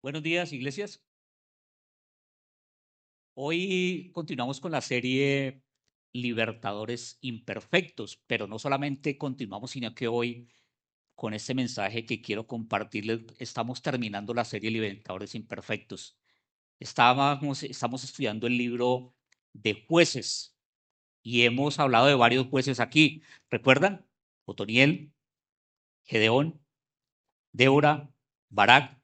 Buenos días, iglesias. Hoy continuamos con la serie Libertadores Imperfectos, pero no solamente continuamos, sino que hoy con este mensaje que quiero compartirles, estamos terminando la serie Libertadores Imperfectos. Estamos estudiando el libro de jueces y hemos hablado de varios jueces aquí. ¿Recuerdan? Otoniel, Gedeón, Débora, Barak,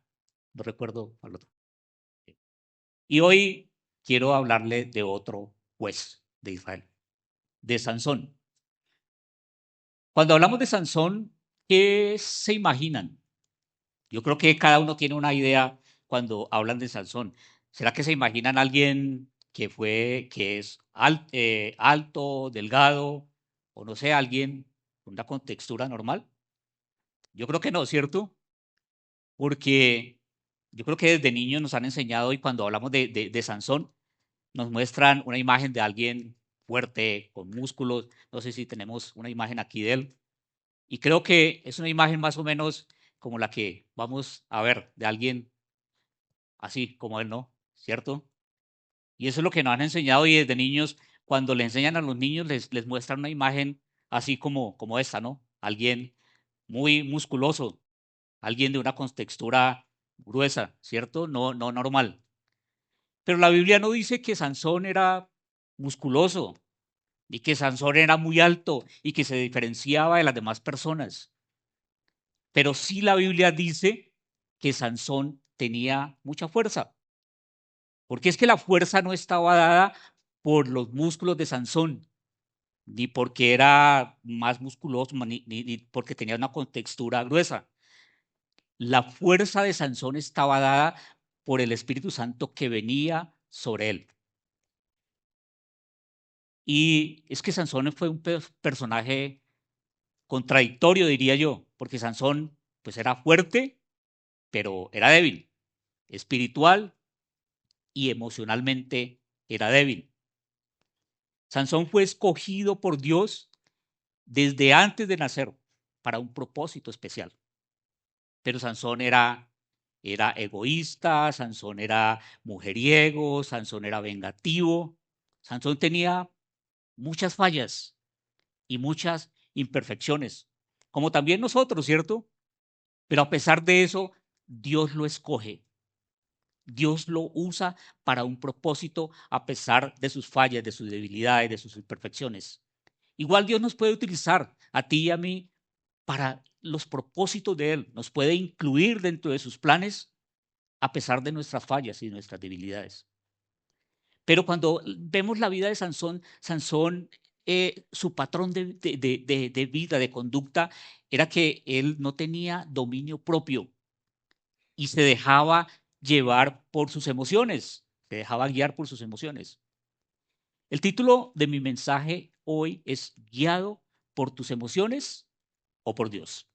no recuerdo al otro. Y hoy quiero hablarle de otro juez de Israel, de Sansón. Cuando hablamos de Sansón, ¿qué se imaginan? Yo creo que cada uno tiene una idea cuando hablan de Sansón. ¿Será que se imaginan a alguien que es alto, delgado, o no sé, alguien con una contextura normal? Yo creo que no, ¿cierto? Porque yo creo que desde niños nos han enseñado y cuando hablamos de Sansón, nos muestran una imagen de alguien fuerte, con músculos. No sé si tenemos una imagen aquí de él. Y creo que es una imagen más o menos como la que vamos a ver de alguien así como él, ¿no? ¿Cierto? Y eso es lo que nos han enseñado y desde niños, cuando le enseñan a los niños, les muestran una imagen así como esta, ¿no? Alguien muy musculoso, alguien de una contextura gruesa, ¿cierto? No normal. Pero la Biblia no dice que Sansón era musculoso, y que Sansón era muy alto y que se diferenciaba de las demás personas. Pero sí la Biblia dice que Sansón tenía mucha fuerza, porque es que la fuerza no estaba dada por los músculos de Sansón, ni porque era más musculoso, ni porque tenía una contextura gruesa. La fuerza de Sansón estaba dada por el Espíritu Santo que venía sobre él. Y es que Sansón fue un personaje contradictorio, diría yo, porque Sansón pues era fuerte, pero era débil, espiritual y emocionalmente era débil. Sansón fue escogido por Dios desde antes de nacer para un propósito especial. Pero Sansón era egoísta, Sansón era mujeriego, Sansón era vengativo. Sansón tenía muchas fallas y muchas imperfecciones, como también nosotros, ¿cierto? Pero a pesar de eso, Dios lo escoge. Dios lo usa para un propósito a pesar de sus fallas, de sus debilidades, de sus imperfecciones. Igual Dios nos puede utilizar a ti y a mí para los propósitos de Él. Nos puede incluir dentro de sus planes a pesar de nuestras fallas y nuestras debilidades. Pero cuando vemos la vida de Sansón, Sansón, su patrón de vida, de conducta, era que él no tenía dominio propio y se dejaba llevar por sus emociones, se dejaba guiar por sus emociones. El título de mi mensaje hoy es ¿Guiado por tus emociones o por Dios?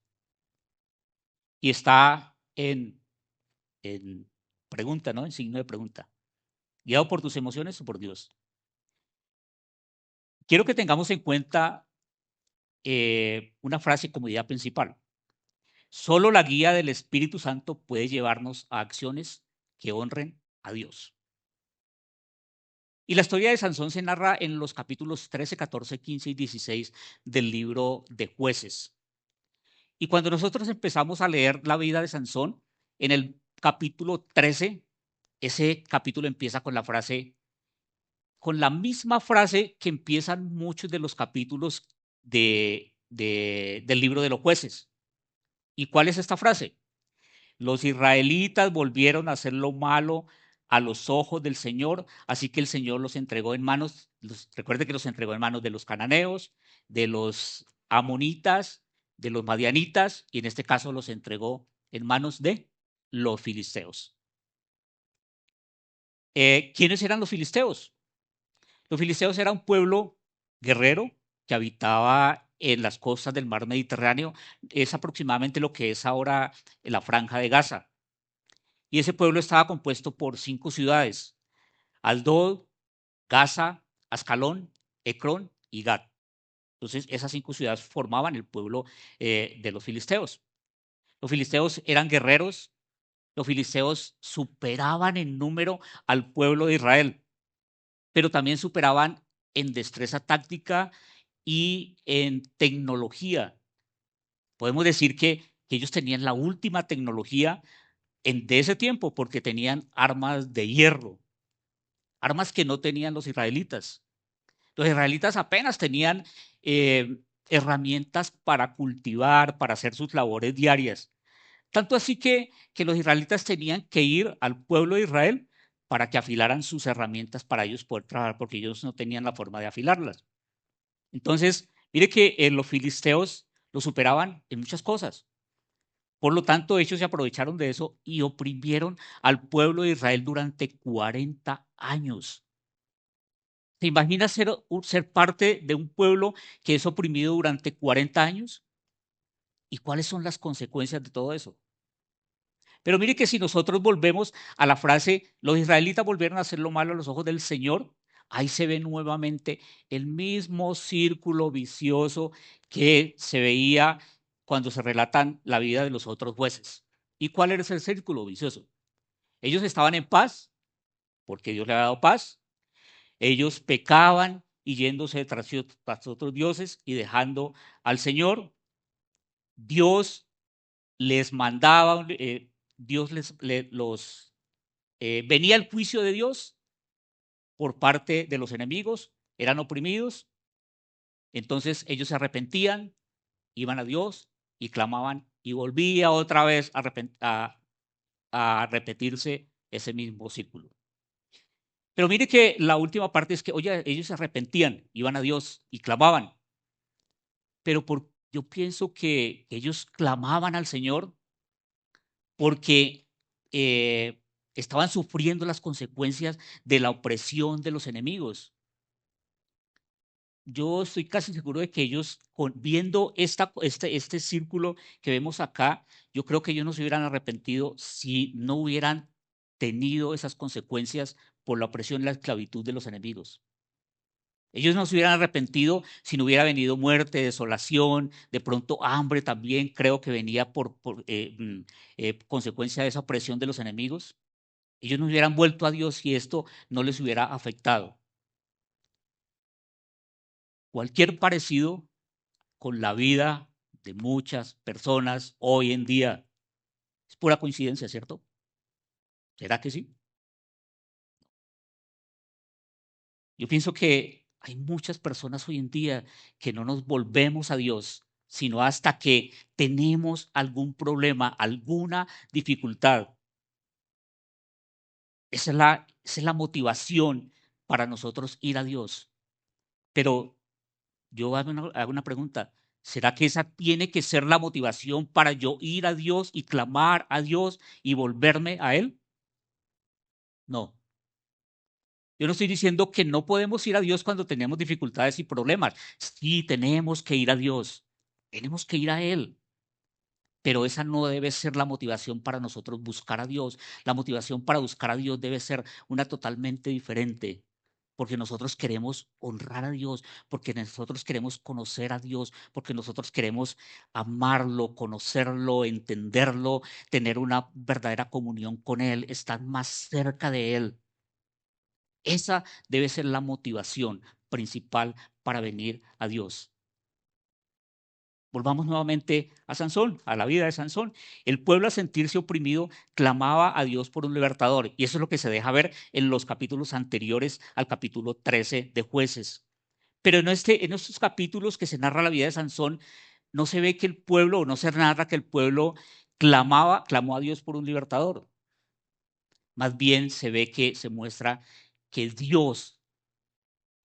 Y está en pregunta, ¿no? En signo de pregunta. ¿Guiado por tus emociones o por Dios? Quiero que tengamos en cuenta una frase como idea principal. Solo la guía del Espíritu Santo puede llevarnos a acciones que honren a Dios. Y la historia de Sansón se narra en los capítulos 13, 14, 15 y 16 del libro de Jueces. Y cuando nosotros empezamos a leer la vida de Sansón, en el capítulo 13, ese capítulo empieza con la misma frase que empiezan muchos de los capítulos del libro de los jueces. ¿Y cuál es esta frase? Los israelitas volvieron a hacer lo malo a los ojos del Señor, así que el Señor los entregó en manos, recuerde que los entregó en manos de los cananeos, de los amonitas, de los madianitas, y en este caso los entregó en manos de los filisteos. ¿Quiénes eran los filisteos? Los filisteos era un pueblo guerrero que habitaba en las costas del mar Mediterráneo. Es aproximadamente lo que es ahora la franja de Gaza. Y ese pueblo estaba compuesto por 5 ciudades: Asdod, Gaza, Ascalón, Ecrón y Gat. Entonces, esas 5 ciudades formaban el pueblo de los filisteos. Los filisteos eran guerreros, los filisteos superaban en número al pueblo de Israel, pero también superaban en destreza táctica y en tecnología. Podemos decir que ellos tenían la última tecnología de ese tiempo porque tenían armas de hierro, armas que no tenían los israelitas. Los israelitas apenas tenían eh, herramientas para cultivar, para hacer sus labores diarias. Tanto así que los israelitas tenían que ir al pueblo de Israel para que afilaran sus herramientas para ellos poder trabajar, porque ellos no tenían la forma de afilarlas. Entonces, mire que los filisteos los superaban en muchas cosas. Por lo tanto, ellos se aprovecharon de eso y oprimieron al pueblo de Israel durante 40 años. ¿Se imagina ser parte de un pueblo que es oprimido durante 40 años? ¿Y cuáles son las consecuencias de todo eso? Pero mire que si nosotros volvemos a la frase, los israelitas volvieron a hacer lo malo a los ojos del Señor, ahí se ve nuevamente el mismo círculo vicioso que se veía cuando se relatan la vida de los otros jueces. ¿Y cuál era ese círculo vicioso? Ellos estaban en paz, porque Dios le había dado paz. Ellos pecaban y yéndose tras otros dioses y dejando al Señor. Dios les mandaba, Dios los venía el juicio de Dios por parte de los enemigos, eran oprimidos, entonces ellos se arrepentían, iban a Dios y clamaban y volvía otra vez a repetirse ese mismo círculo. Pero mire que la última parte es que, oye, ellos se arrepentían, iban a Dios y clamaban, pero yo pienso que ellos clamaban al Señor porque estaban sufriendo las consecuencias de la opresión de los enemigos. Yo estoy casi seguro de que ellos, viendo este círculo que vemos acá, yo creo que ellos no se hubieran arrepentido si no hubieran tenido esas consecuencias por la opresión y la esclavitud de los enemigos. Ellos no se hubieran arrepentido si no hubiera venido muerte, desolación, de pronto hambre también, creo que venía por consecuencia de esa opresión de los enemigos. Ellos no hubieran vuelto a Dios si esto no les hubiera afectado. Cualquier parecido con la vida de muchas personas hoy en día es pura coincidencia, ¿cierto? ¿Será que sí? Yo pienso que hay muchas personas hoy en día que no nos volvemos a Dios, sino hasta que tenemos algún problema, alguna dificultad. Esa es la motivación para nosotros ir a Dios. Pero yo hago una pregunta. ¿Será que esa tiene que ser la motivación para yo ir a Dios y clamar a Dios y volverme a Él? No. Yo no estoy diciendo que no podemos ir a Dios cuando tenemos dificultades y problemas. Sí, tenemos que ir a Dios. Tenemos que ir a Él. Pero esa no debe ser la motivación para nosotros buscar a Dios. La motivación para buscar a Dios debe ser una totalmente diferente. Porque nosotros queremos honrar a Dios, porque nosotros queremos conocer a Dios, porque nosotros queremos amarlo, conocerlo, entenderlo, tener una verdadera comunión con Él, estar más cerca de Él. Esa debe ser la motivación principal para venir a Dios. Volvamos nuevamente a Sansón, a la vida de Sansón. El pueblo, al sentirse oprimido, clamaba a Dios por un libertador. Y eso es lo que se deja ver en los capítulos anteriores al capítulo 13 de Jueces. Pero en estos capítulos que se narra la vida de Sansón, no se ve que el pueblo, o no se narra que el pueblo clamó a Dios por un libertador. Más bien se ve que se muestra que Dios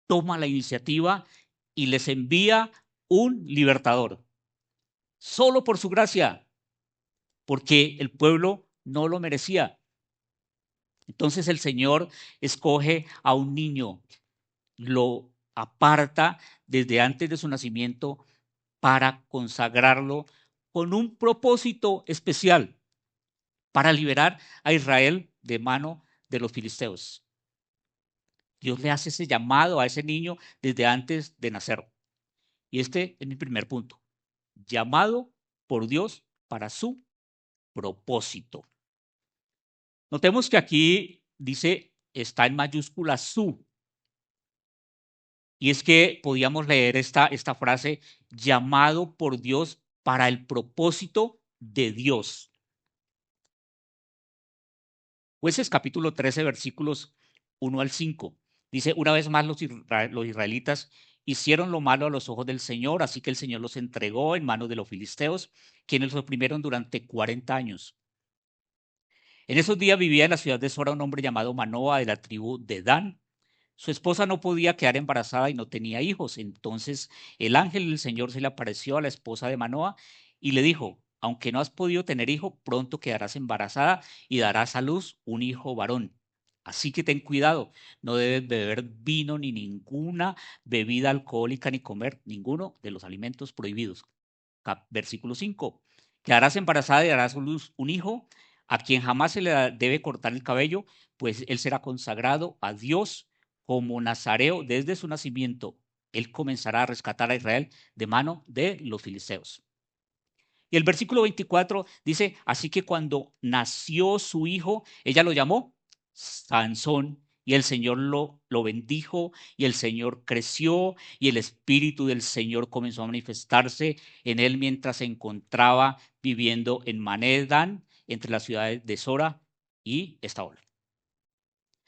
toma la iniciativa y les envía un libertador, solo por su gracia, porque el pueblo no lo merecía. Entonces el Señor escoge a un niño, lo aparta desde antes de su nacimiento para consagrarlo con un propósito especial, para liberar a Israel de mano de los filisteos. Dios le hace ese llamado a ese niño desde antes de nacer. Y este es mi primer punto. Llamado por Dios para su propósito. Notemos que aquí dice, está en mayúscula su, y es que podíamos leer esta frase, llamado por Dios para el propósito de Dios. Jueces capítulo 13, versículos 1 al 5. Dice, una vez más los israelitas hicieron lo malo a los ojos del Señor, así que el Señor los entregó en manos de los filisteos, quienes los oprimieron durante 40 años. En esos días vivía en la ciudad de Sora un hombre llamado Manoa de la tribu de Dan. Su esposa no podía quedar embarazada y no tenía hijos. Entonces el ángel del Señor se le apareció a la esposa de Manoa y le dijo, aunque no has podido tener hijo, pronto quedarás embarazada y darás a luz un hijo varón. Así que ten cuidado, no debes beber vino ni ninguna bebida alcohólica ni comer ninguno de los alimentos prohibidos. Versículo 5. Quedarás embarazada y darás a luz un hijo a quien jamás se le debe cortar el cabello, pues él será consagrado a Dios como nazareo desde su nacimiento. Él comenzará a rescatar a Israel de mano de los filisteos. Y el versículo 24 dice, así que cuando nació su hijo, ella lo llamó Sansón, y el Señor lo bendijo, y el Señor creció, y el Espíritu del Señor comenzó a manifestarse en él mientras se encontraba viviendo en Manedan, entre las ciudades de Sora y Estaol.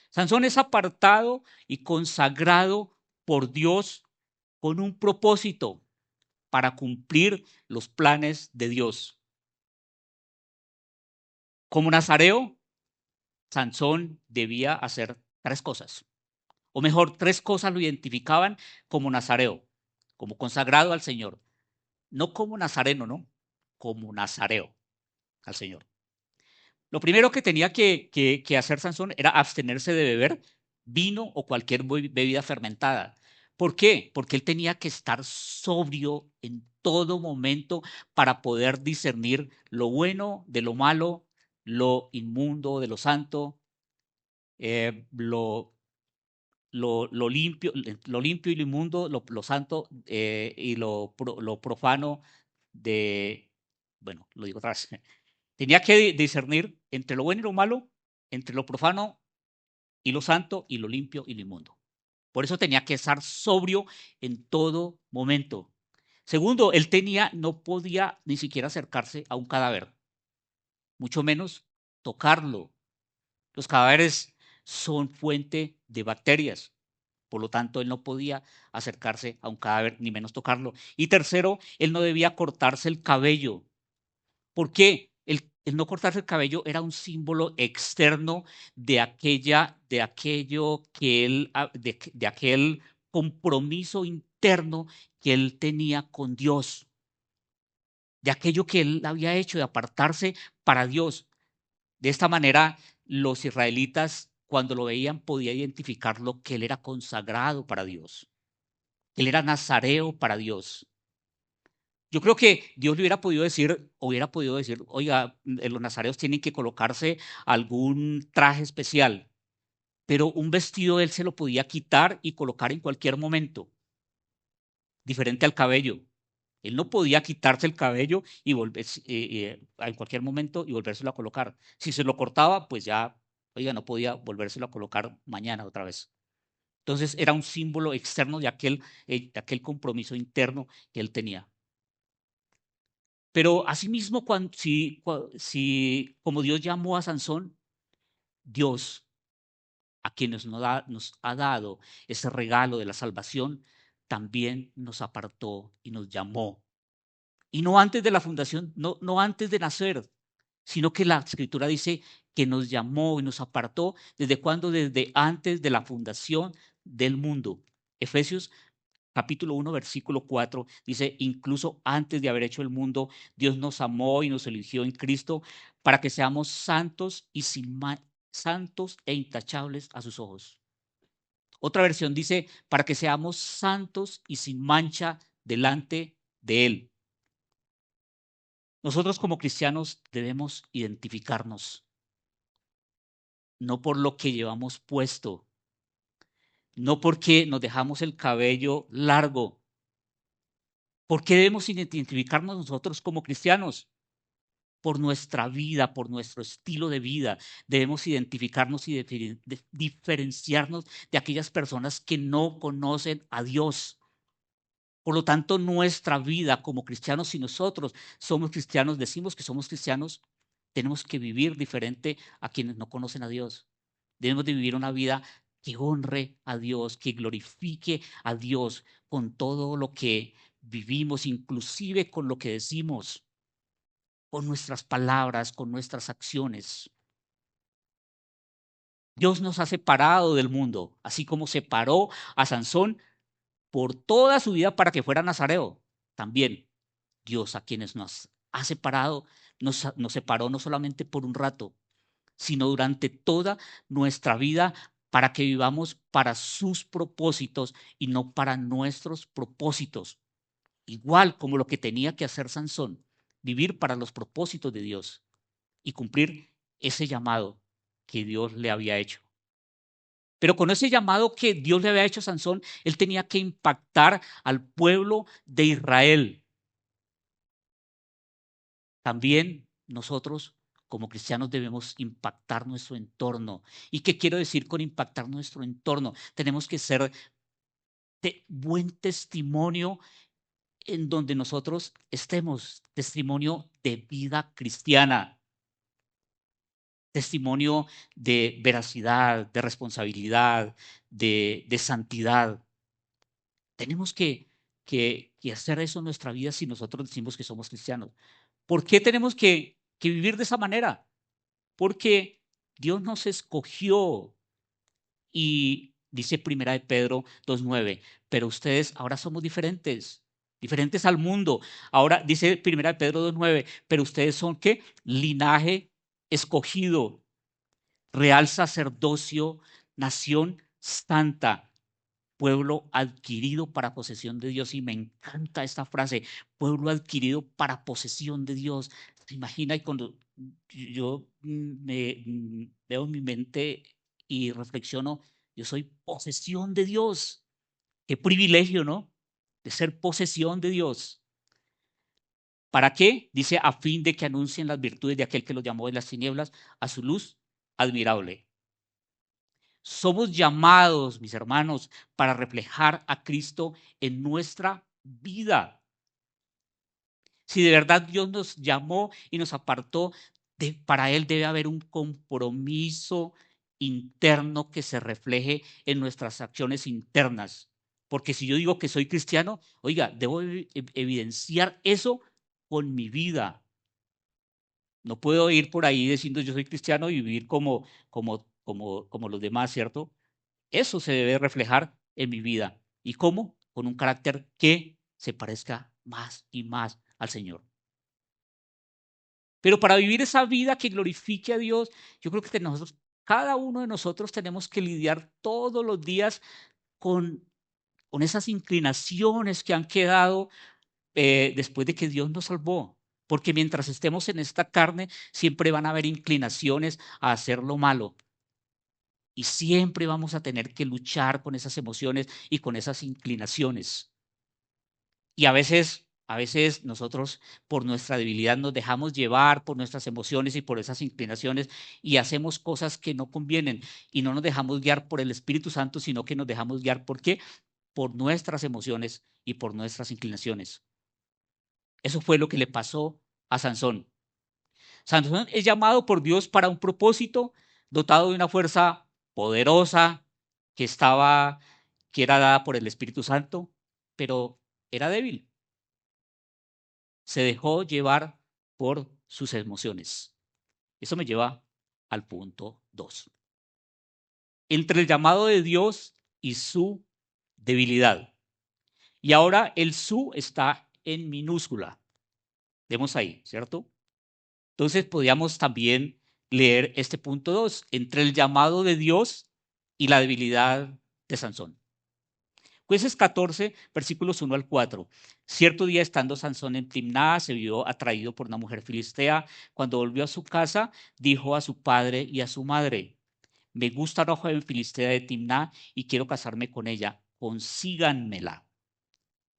Sansón es apartado y consagrado por Dios con un propósito para cumplir los planes de Dios. Como nazareo, Sansón debía hacer tres cosas, o mejor, tres cosas lo identificaban como nazareo, como consagrado al Señor, no como nazareno, no, como nazareo al Señor. Lo primero que tenía que hacer Sansón era abstenerse de beber vino o cualquier bebida fermentada. ¿Por qué? Porque él tenía que estar sobrio en todo momento para poder discernir lo bueno de lo malo, lo inmundo de lo santo, lo limpio y lo inmundo, lo santo y lo profano de, bueno, lo digo otra vez, tenía que discernir entre lo bueno y lo malo, entre lo profano y lo santo, y lo limpio y lo inmundo. Por eso tenía que estar sobrio en todo momento. Segundo, no podía ni siquiera acercarse a un cadáver, mucho menos tocarlo. Los cadáveres son fuente de bacterias. Por lo tanto, él no podía acercarse a un cadáver, ni menos tocarlo. Y tercero, él no debía cortarse el cabello. ¿Por qué? El no cortarse el cabello era un símbolo externo de aquello que él, de aquel compromiso interno que él tenía con Dios, de aquello que él había hecho, de apartarse para Dios. De esta manera, los israelitas, cuando lo veían, podían identificarlo que él era consagrado para Dios, que él era nazareo para Dios. Yo creo que Dios le hubiera podido decir, oiga, los nazareos tienen que colocarse algún traje especial, pero un vestido él se lo podía quitar y colocar en cualquier momento, diferente al cabello. Él no podía quitarse el cabello y volverse, en cualquier momento y volvérselo a colocar. Si se lo cortaba, pues ya, oiga, no podía volvérselo a colocar mañana otra vez. Entonces era un símbolo externo de aquel compromiso interno que él tenía. Pero asimismo, si como Dios llamó a Sansón, Dios, a quienes nos ha dado ese regalo de la salvación, también nos apartó y nos llamó. Y no antes de la fundación, no antes de nacer, sino que la Escritura dice que nos llamó y nos apartó. ¿Desde cuándo? Desde antes de la fundación del mundo. Efesios capítulo 1, versículo 4, dice, incluso antes de haber hecho el mundo, Dios nos amó y nos eligió en Cristo para que seamos santos y santos e intachables a sus ojos. Otra versión dice, para que seamos santos y sin mancha delante de Él. Nosotros como cristianos debemos identificarnos, no por lo que llevamos puesto, no porque nos dejamos el cabello largo. ¿Por qué debemos identificarnos nosotros como cristianos? por nuestra vida, por nuestro estilo de vida. Debemos identificarnos y diferenciarnos de aquellas personas que no conocen a Dios. Por lo tanto, nuestra vida como cristianos, si nosotros somos cristianos, decimos que somos cristianos, tenemos que vivir diferente a quienes no conocen a Dios. Debemos de vivir una vida que honre a Dios, que glorifique a Dios con todo lo que vivimos, inclusive con lo que decimos, con nuestras palabras, con nuestras acciones. Dios nos ha separado del mundo, así como separó a Sansón por toda su vida para que fuera nazareo. También Dios, a quienes nos ha separado, nos separó no solamente por un rato, sino durante toda nuestra vida para que vivamos para sus propósitos y no para nuestros propósitos. Igual como lo que tenía que hacer Sansón, vivir para los propósitos de Dios y cumplir ese llamado que Dios le había hecho. Pero con ese llamado que Dios le había hecho a Sansón, él tenía que impactar al pueblo de Israel. También nosotros como cristianos debemos impactar nuestro entorno. ¿Y qué quiero decir con impactar nuestro entorno? Tenemos que ser de buen testimonio en donde nosotros estemos, testimonio de vida cristiana, testimonio de veracidad, de responsabilidad, de santidad. Tenemos que hacer eso en nuestra vida si nosotros decimos que somos cristianos. ¿Por qué tenemos que vivir de esa manera? Porque Dios nos escogió y dice Primera de Pedro 2:9, pero ustedes ahora somos diferentes, diferentes al mundo. Ahora dice Primera de Pedro 2:9, pero ustedes son ¿qué? Linaje escogido, real sacerdocio, nación santa, pueblo adquirido para posesión de Dios. Y me encanta esta frase, pueblo adquirido para posesión de Dios. ¿Se imagina? Y cuando yo veo en mi mente y reflexiono, yo soy posesión de Dios. Qué privilegio, ¿no? De ser posesión de Dios. ¿Para qué? Dice, a fin de que anuncien las virtudes de aquel que los llamó de las tinieblas a su luz admirable. Somos llamados, mis hermanos, para reflejar a Cristo en nuestra vida. Si de verdad Dios nos llamó y nos apartó, para Él debe haber un compromiso interno que se refleje en nuestras acciones internas. Porque si yo digo que soy cristiano, oiga, debo evidenciar eso con mi vida. No puedo ir por ahí diciendo yo soy cristiano y vivir como los demás, ¿cierto? Eso se debe reflejar en mi vida. ¿Y cómo? Con un carácter que se parezca más y más al Señor. Pero para vivir esa vida que glorifique a Dios, yo creo que nosotros, cada uno de nosotros tenemos que lidiar todos los días con, con esas inclinaciones que han quedado después de que Dios nos salvó. Porque mientras estemos en esta carne, siempre van a haber inclinaciones a hacer lo malo. Y siempre vamos a tener que luchar con esas emociones y con esas inclinaciones. Y a veces nosotros por nuestra debilidad nos dejamos llevar por nuestras emociones y por esas inclinaciones y hacemos cosas que no convienen y no nos dejamos guiar por el Espíritu Santo, sino que nos dejamos guiar ¿por qué? Por nuestras emociones y por nuestras inclinaciones. Eso fue lo que le pasó a Sansón. Sansón es llamado por Dios para un propósito, dotado de una fuerza poderosa que era dada por el Espíritu Santo, pero era débil. Se dejó llevar por sus emociones. Eso me lleva al punto 2. Entre el llamado de Dios y su debilidad. Y ahora el su está en minúscula. Vemos ahí, ¿cierto? Entonces podríamos también leer este punto 2, entre el llamado de Dios y la debilidad de Sansón. Jueces 14, versículos 1 al 4. Cierto día, estando Sansón en Timná, se vio atraído por una mujer filistea. Cuando volvió a su casa, dijo a su padre y a su madre: me gusta una joven filistea de Timná y quiero casarme con ella. Consíganmela.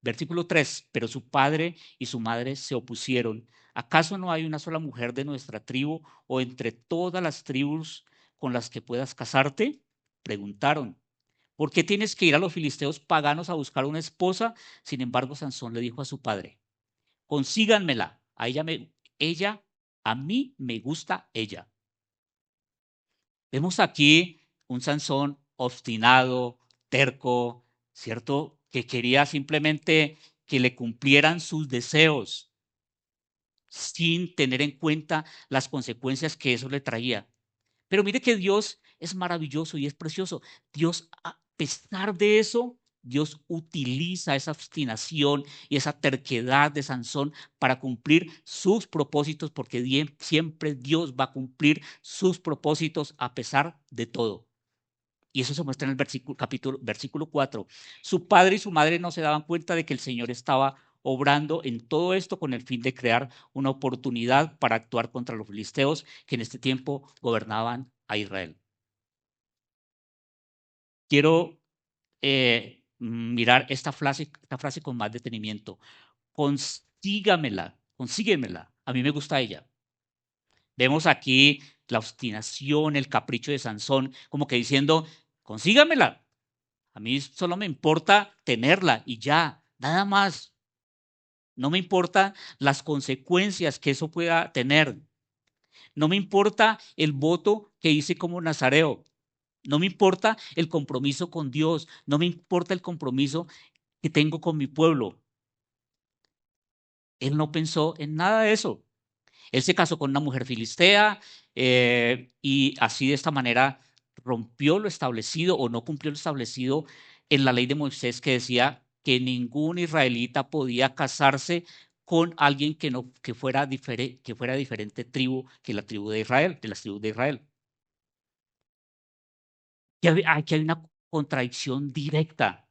Versículo 3, pero su padre y su madre se opusieron. ¿Acaso no hay una sola mujer de nuestra tribu o entre todas las tribus con las que puedas casarte? Preguntaron. ¿Por qué tienes que ir a los filisteos paganos a buscar una esposa? Sin embargo, Sansón le dijo a su padre, consíganmela, ella, a mí me gusta ella. Vemos aquí un Sansón obstinado, terco, ¿cierto? Que quería simplemente que le cumplieran sus deseos sin tener en cuenta las consecuencias que eso le traía. Pero mire que Dios es maravilloso y es precioso. Dios, a pesar de eso, Dios utiliza esa obstinación y esa terquedad de Sansón para cumplir sus propósitos, porque siempre Dios va a cumplir sus propósitos a pesar de todo. Y eso se muestra en el versículo 4. Su padre y su madre no se daban cuenta de que el Señor estaba obrando en todo esto con el fin de crear una oportunidad para actuar contra los filisteos que en este tiempo gobernaban a Israel. Quiero mirar esta frase con más detenimiento. Consíguemela. A mí me gusta ella. Vemos aquí la obstinación, el capricho de Sansón, como que diciendo, consígamela. A mí solo me importa tenerla y ya, nada más. No me importa las consecuencias que eso pueda tener. No me importa el voto que hice como nazareo. No me importa el compromiso con Dios. No me importa el compromiso que tengo con mi pueblo. Él no pensó en nada de eso. Él se casó con una mujer filistea y así de esta manera rompió lo establecido o no cumplió lo establecido en la ley de Moisés que decía que ningún israelita podía casarse con alguien que fuera diferente tribu que la tribu de Israel, de las tribus de Israel. Aquí hay una contradicción directa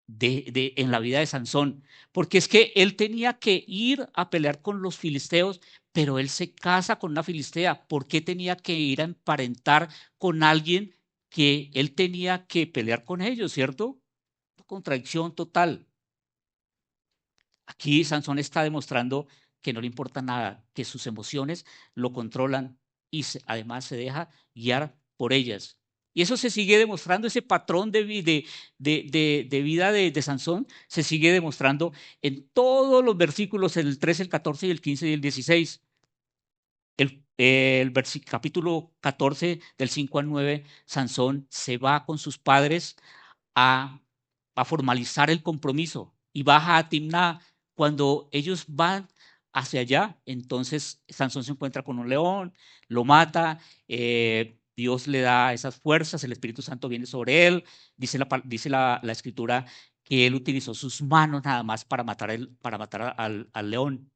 en la vida de Sansón, porque es que él tenía que ir a pelear con los filisteos, pero él se casa con una filistea. ¿Por qué tenía que ir a emparentar con alguien que él tenía que pelear con ellos, cierto? Una contradicción total. Aquí Sansón está demostrando que no le importa nada, que sus emociones lo controlan y además se deja guiar por ellas. Y eso se sigue demostrando, ese patrón de vida de Sansón se sigue demostrando en todos los versículos, el 13, el 14 y el 15 y el 16. Capítulo 14 del 5 al 9, Sansón se va con sus padres a, a formalizar el compromiso y baja a Timná. Cuando ellos van hacia allá, entonces Sansón se encuentra con un león, lo mata, Dios le da esas fuerzas, el Espíritu Santo viene sobre él, dice la escritura que él utilizó sus manos nada más para matar al león.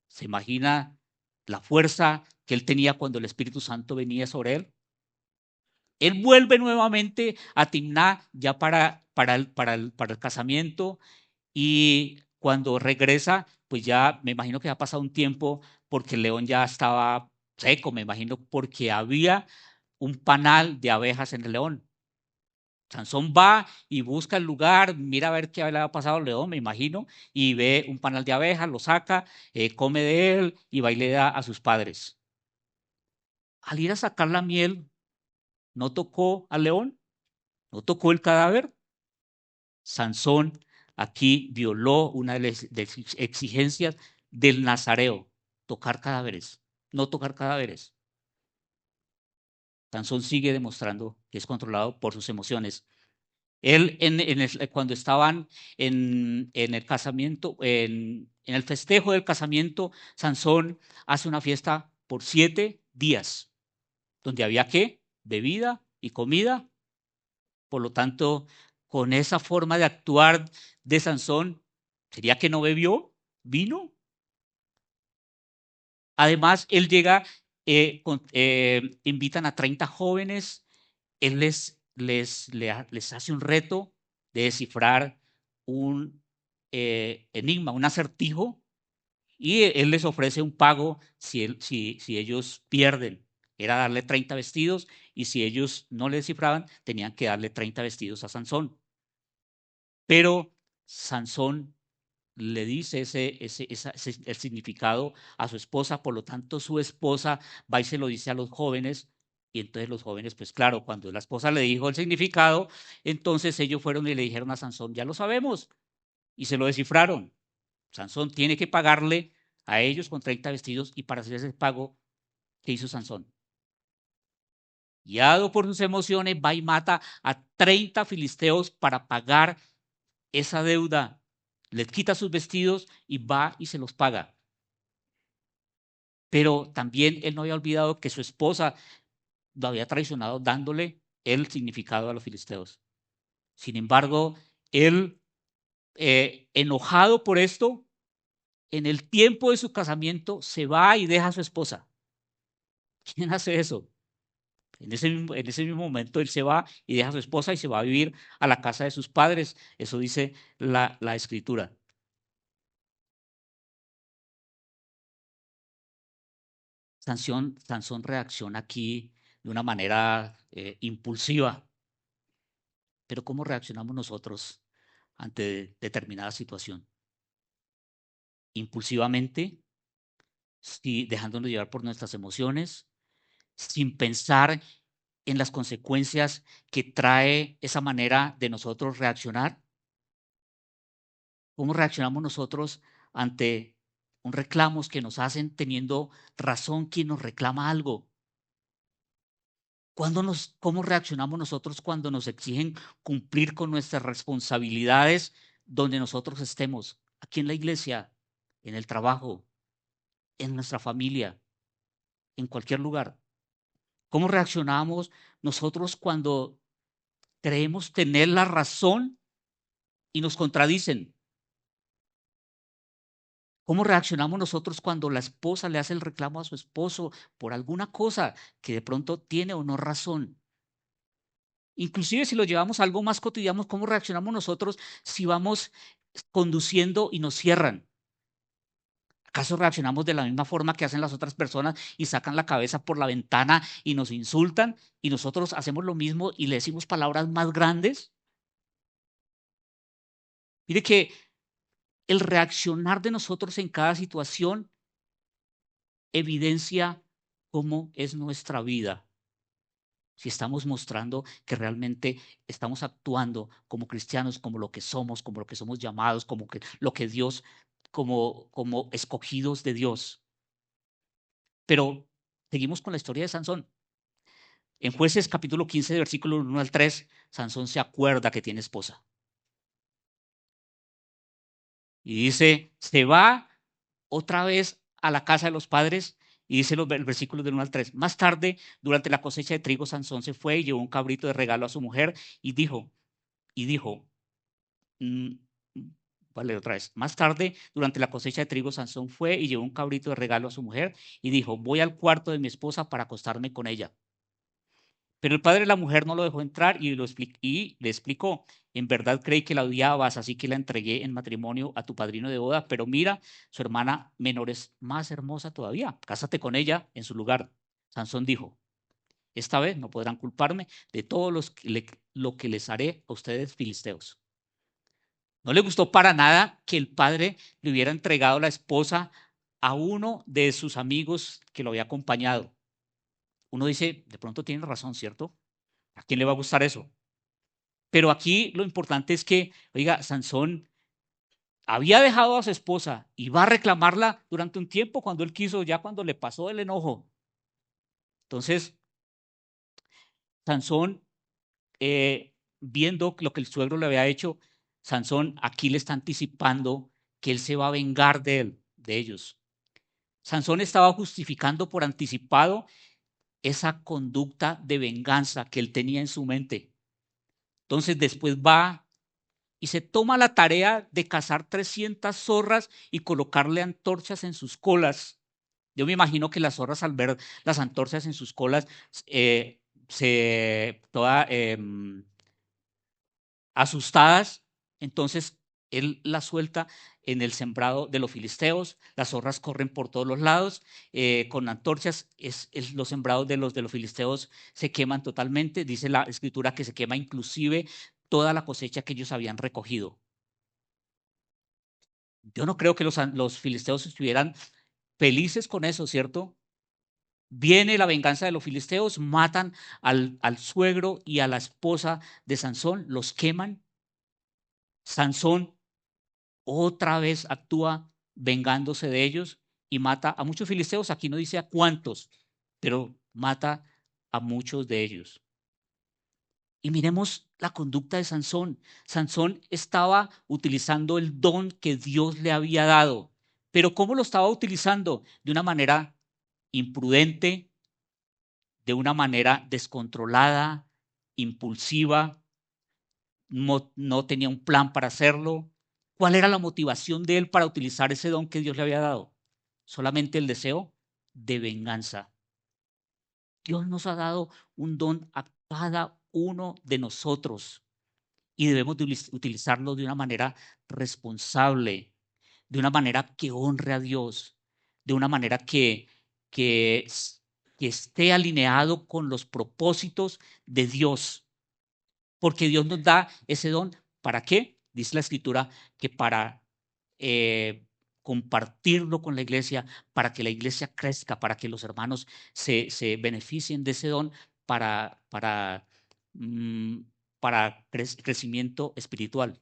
¿Se imagina la fuerza que él tenía cuando el Espíritu Santo venía sobre él? Él vuelve nuevamente a Timná ya para el casamiento y cuando regresa, pues ya me imagino que ha pasado un tiempo porque el león ya estaba seco, me imagino porque había un panal de abejas en el león. Sansón va y busca el lugar, mira a ver qué le ha pasado al león, me imagino, y ve un panal de abejas, lo saca, come de él y va y le da a sus padres. Al ir a sacar la miel, no tocó al león, no tocó el cadáver. Sansón aquí violó una de las exigencias del nazareo, tocar cadáveres, no tocar cadáveres. Sansón sigue demostrando que es controlado por sus emociones. Él, cuando estaban en el casamiento, en el festejo del casamiento, Sansón hace una fiesta por 7 días, donde había ¿qué? Bebida y comida. Por lo tanto, con esa forma de actuar de Sansón, ¿sería que no bebió vino? Además, él llega, invitan a 30 jóvenes, él les hace un reto de descifrar un enigma, un acertijo, y él les ofrece un pago si ellos pierden. Era darle 30 vestidos y si ellos no le descifraban, tenían que darle 30 vestidos a Sansón. Pero Sansón le dice el significado a su esposa, por lo tanto su esposa va y se lo dice a los jóvenes, y entonces los jóvenes, pues claro, cuando la esposa le dijo el significado, entonces ellos fueron y le dijeron a Sansón, ya lo sabemos, y se lo descifraron. Sansón tiene que pagarle a ellos con 30 vestidos, y para hacer ese pago, ¿qué hizo Sansón? Guiado por sus emociones, va y mata a 30 filisteos para pagar esa deuda. Les quita sus vestidos y va y se los paga. Pero también él no había olvidado que su esposa lo había traicionado dándole el significado a los filisteos. Sin embargo, él, enojado por esto, en el tiempo de su casamiento se va y deja a su esposa. ¿Quién hace eso? En ese mismo momento él se va y deja a su esposa y se va a vivir a la casa de sus padres. Eso dice la escritura. Sansón reacciona aquí de una manera impulsiva. Pero ¿cómo reaccionamos nosotros ante determinada situación? Impulsivamente, dejándonos llevar por nuestras emociones, sin pensar en las consecuencias que trae esa manera de nosotros reaccionar. ¿Cómo reaccionamos nosotros ante un reclamo que nos hacen teniendo razón quien nos reclama algo? ¿Cómo reaccionamos nosotros cuando nos exigen cumplir con nuestras responsabilidades donde nosotros estemos? Aquí en la iglesia, en el trabajo, en nuestra familia, en cualquier lugar. ¿Cómo reaccionamos nosotros cuando creemos tener la razón y nos contradicen? ¿Cómo reaccionamos nosotros cuando la esposa le hace el reclamo a su esposo por alguna cosa que de pronto tiene o no razón? Inclusive si lo llevamos a algo más cotidiano, ¿cómo reaccionamos nosotros si vamos conduciendo y nos cierran? ¿Acaso reaccionamos de la misma forma que hacen las otras personas y sacan la cabeza por la ventana y nos insultan, y nosotros hacemos lo mismo y le decimos palabras más grandes? Mire que el reaccionar de nosotros en cada situación evidencia cómo es nuestra vida. Si estamos mostrando que realmente estamos actuando como cristianos, como lo que somos llamados, como que lo que Dios, como escogidos de Dios. Pero seguimos con la historia de Sansón. En Jueces capítulo 15, de versículo 1 al 3, Sansón se acuerda que tiene esposa. Y dice, se va otra vez a la casa de los padres, y dice el versículo del 1 al 3. Más tarde, durante la cosecha de trigo, Sansón se fue y llevó un cabrito de regalo a su mujer y dijo, mm, vale, otra vez. Más tarde, durante la cosecha de trigo, Sansón fue y llevó un cabrito de regalo a su mujer y dijo, voy al cuarto de mi esposa para acostarme con ella. Pero el padre de la mujer no lo dejó entrar y le explicó, en verdad creí que la odiabas, así que la entregué en matrimonio a tu padrino de boda, pero mira, su hermana menor es más hermosa todavía, cásate con ella en su lugar. Sansón dijo, esta vez no podrán culparme de todo lo que les haré a ustedes filisteos. No le gustó para nada que el padre le hubiera entregado la esposa a uno de sus amigos que lo había acompañado. Uno dice, de pronto tiene razón, ¿cierto? ¿A quién le va a gustar eso? Pero aquí lo importante es que, oiga, Sansón había dejado a su esposa y va a reclamarla durante un tiempo cuando él quiso, ya cuando le pasó el enojo. Entonces, Sansón, viendo lo que el suegro le había hecho, Sansón aquí le está anticipando que él se va a vengar de ellos. Sansón estaba justificando por anticipado esa conducta de venganza que él tenía en su mente. Entonces después va y se toma la tarea de cazar 300 zorras y colocarle antorchas en sus colas. Yo me imagino que las zorras, al ver las antorchas en sus colas, todas asustadas, entonces él las suelta en el sembrado de los filisteos, las zorras corren por todos los lados, con antorchas, los sembrados de los filisteos se queman totalmente, dice la escritura que se quema inclusive toda la cosecha que ellos habían recogido. Yo no creo que los filisteos estuvieran felices con eso, ¿cierto? Viene la venganza de los filisteos, matan al suegro y a la esposa de Sansón, los queman. Sansón otra vez actúa vengándose de ellos y mata a muchos filisteos. Aquí no dice a cuántos, pero mata a muchos de ellos. Y miremos la conducta de Sansón. Sansón estaba utilizando el don que Dios le había dado. Pero ¿cómo lo estaba utilizando? De una manera imprudente, de una manera descontrolada, impulsiva, no tenía un plan para hacerlo. ¿Cuál era la motivación de él para utilizar ese don que Dios le había dado? Solamente el deseo de venganza. Dios nos ha dado un don a cada uno de nosotros y debemos de utilizarlo de una manera responsable, de una manera que honre a Dios, de una manera que, que esté alineado con los propósitos de Dios, porque Dios nos da ese don. ¿Para qué? Dice la Escritura que para compartirlo con la iglesia, para que la iglesia crezca, para que los hermanos se beneficien de ese don para, mm, para crecimiento espiritual.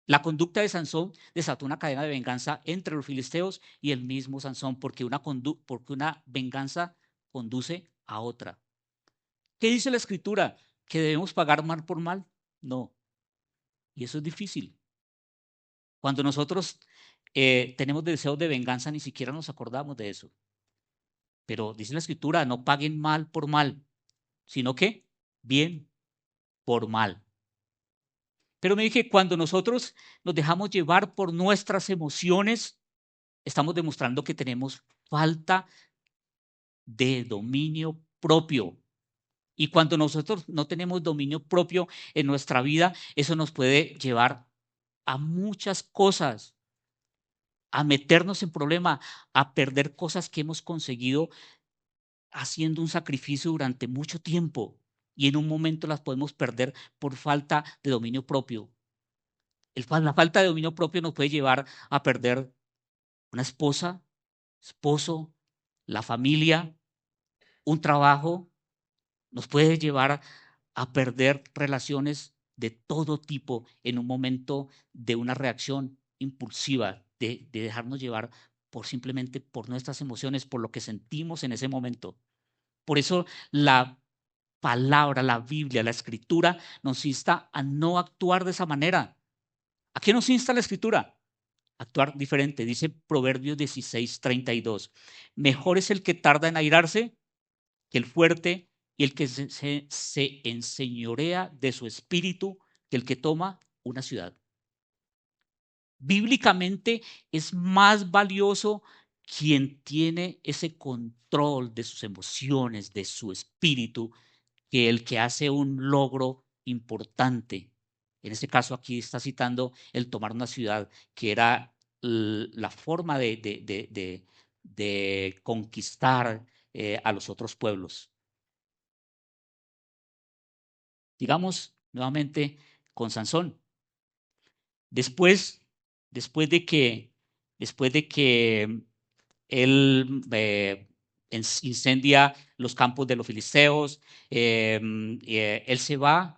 La conducta de Sansón desató una cadena de venganza entre los filisteos y el mismo Sansón, porque una venganza conduce a otra. ¿Qué dice la Escritura? ¿Que debemos pagar mal por mal? No. Y eso es difícil. Cuando nosotros tenemos deseos de venganza, ni siquiera nos acordamos de eso. Pero dice la Escritura, no paguen mal por mal, sino que bien por mal. Pero me dije, cuando nosotros nos dejamos llevar por nuestras emociones, estamos demostrando que tenemos falta de dominio propio. Y cuando nosotros no tenemos dominio propio en nuestra vida, eso nos puede llevar a muchas cosas, a meternos en problema, a perder cosas que hemos conseguido haciendo un sacrificio durante mucho tiempo y en un momento las podemos perder por falta de dominio propio. La falta de dominio propio nos puede llevar a perder una esposa, esposo, la familia, un trabajo, nos puede llevar a perder relaciones de todo tipo en un momento de una reacción impulsiva, de dejarnos llevar simplemente por nuestras emociones, por lo que sentimos en ese momento. Por eso la palabra, la Biblia, la Escritura nos insta a no actuar de esa manera. ¿A qué nos insta la Escritura? Actuar diferente. Dice Proverbios 16:32. Mejor es el que tarda en airarse que el fuerte y el que se enseñorea de su espíritu que el que toma una ciudad. Bíblicamente es más valioso quien tiene ese control de sus emociones, de su espíritu, que el que hace un logro importante. En este caso aquí está citando el tomar una ciudad, que era la forma de conquistar a los otros pueblos. Digamos nuevamente con Sansón. Después, después de que, después de que él incendia los campos de los filisteos, él se va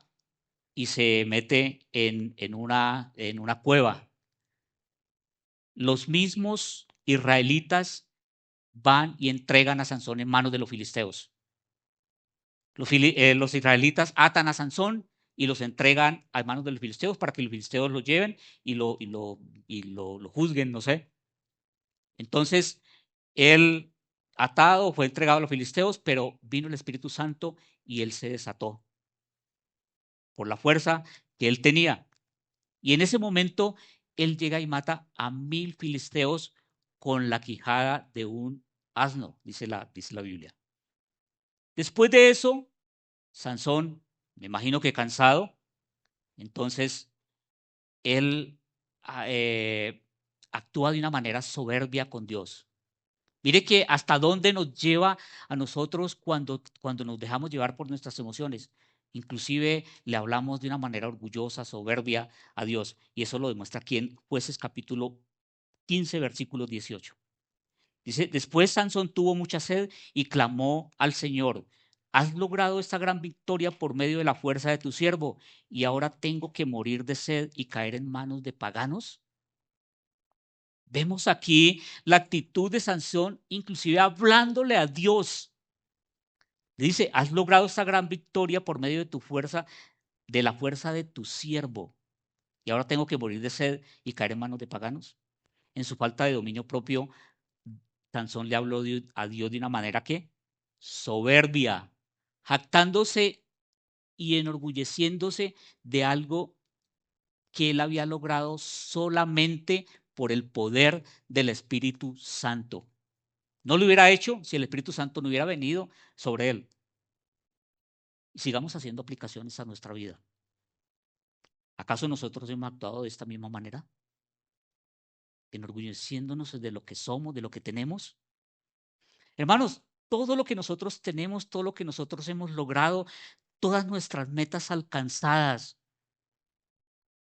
y se mete en una cueva. Los mismos israelitas van y entregan a Sansón en manos de los filisteos. Los israelitas atan a Sansón y los entregan a manos de los filisteos para que los filisteos lo lleven y lo juzguen, no sé. Entonces, él atado fue entregado a los filisteos, pero vino el Espíritu Santo y él se desató por la fuerza que él tenía. Y en ese momento, él llega y mata a 1000 filisteos con la quijada de un asno, dice la Biblia. Después de eso, Sansón, me imagino que cansado, entonces él actúa de una manera soberbia con Dios. Mire que hasta dónde nos lleva a nosotros cuando nos dejamos llevar por nuestras emociones. Inclusive le hablamos de una manera orgullosa, soberbia a Dios. Y eso lo demuestra aquí en Jueces capítulo 15, versículo 18. Dice, después Sansón tuvo mucha sed y clamó al Señor, has logrado esta gran victoria por medio de la fuerza de tu siervo y ahora tengo que morir de sed y caer en manos de paganos. Vemos aquí la actitud de Sansón, inclusive hablándole a Dios. Dice, has logrado esta gran victoria por medio de tu fuerza, de la fuerza de tu siervo. Y ahora tengo que morir de sed y caer en manos de paganos. En su falta de dominio propio, Sansón le habló a Dios de una manera que soberbia, jactándose y enorgulleciéndose de algo que él había logrado solamente por el poder del Espíritu Santo. No lo hubiera hecho si el Espíritu Santo no hubiera venido sobre él. Y sigamos haciendo aplicaciones a nuestra vida. ¿Acaso nosotros hemos actuado de esta misma manera? Enorgulleciéndonos de lo que somos, de lo que tenemos. Hermanos, todo lo que nosotros tenemos, todo lo que nosotros hemos logrado, todas nuestras metas alcanzadas,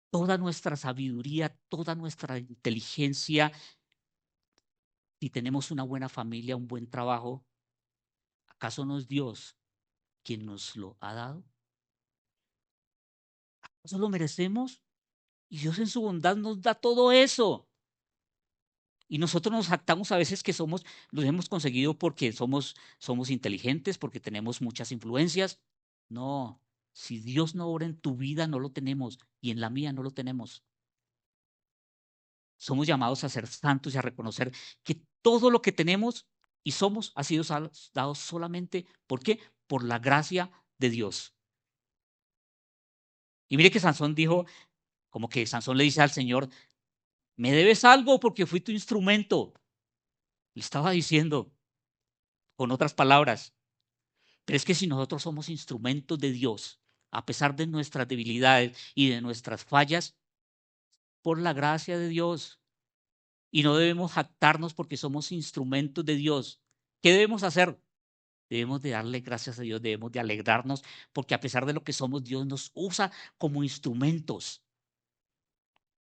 toda nuestra sabiduría, toda nuestra inteligencia, si tenemos una buena familia, un buen trabajo, ¿acaso no es Dios quien nos lo ha dado? ¿Acaso lo merecemos? Y Dios en su bondad nos da todo eso. Y nosotros nos jactamos a veces que lo hemos conseguido porque somos inteligentes, porque tenemos muchas influencias. No, si Dios no obra en tu vida, no lo tenemos. Y en la mía no lo tenemos. Somos llamados a ser santos y a reconocer que todo lo que tenemos y somos ha sido dado solamente, ¿por qué? Por la gracia de Dios. Y mire que Sansón dijo, como que Sansón le dice al Señor, me debes algo porque fui tu instrumento. Le estaba diciendo, con otras palabras. Pero es que si nosotros somos instrumentos de Dios, a pesar de nuestras debilidades y de nuestras fallas, por la gracia de Dios, y no debemos jactarnos porque somos instrumentos de Dios. ¿Qué debemos hacer? Debemos de darle gracias a Dios, debemos de alegrarnos, porque a pesar de lo que somos, Dios nos usa como instrumentos.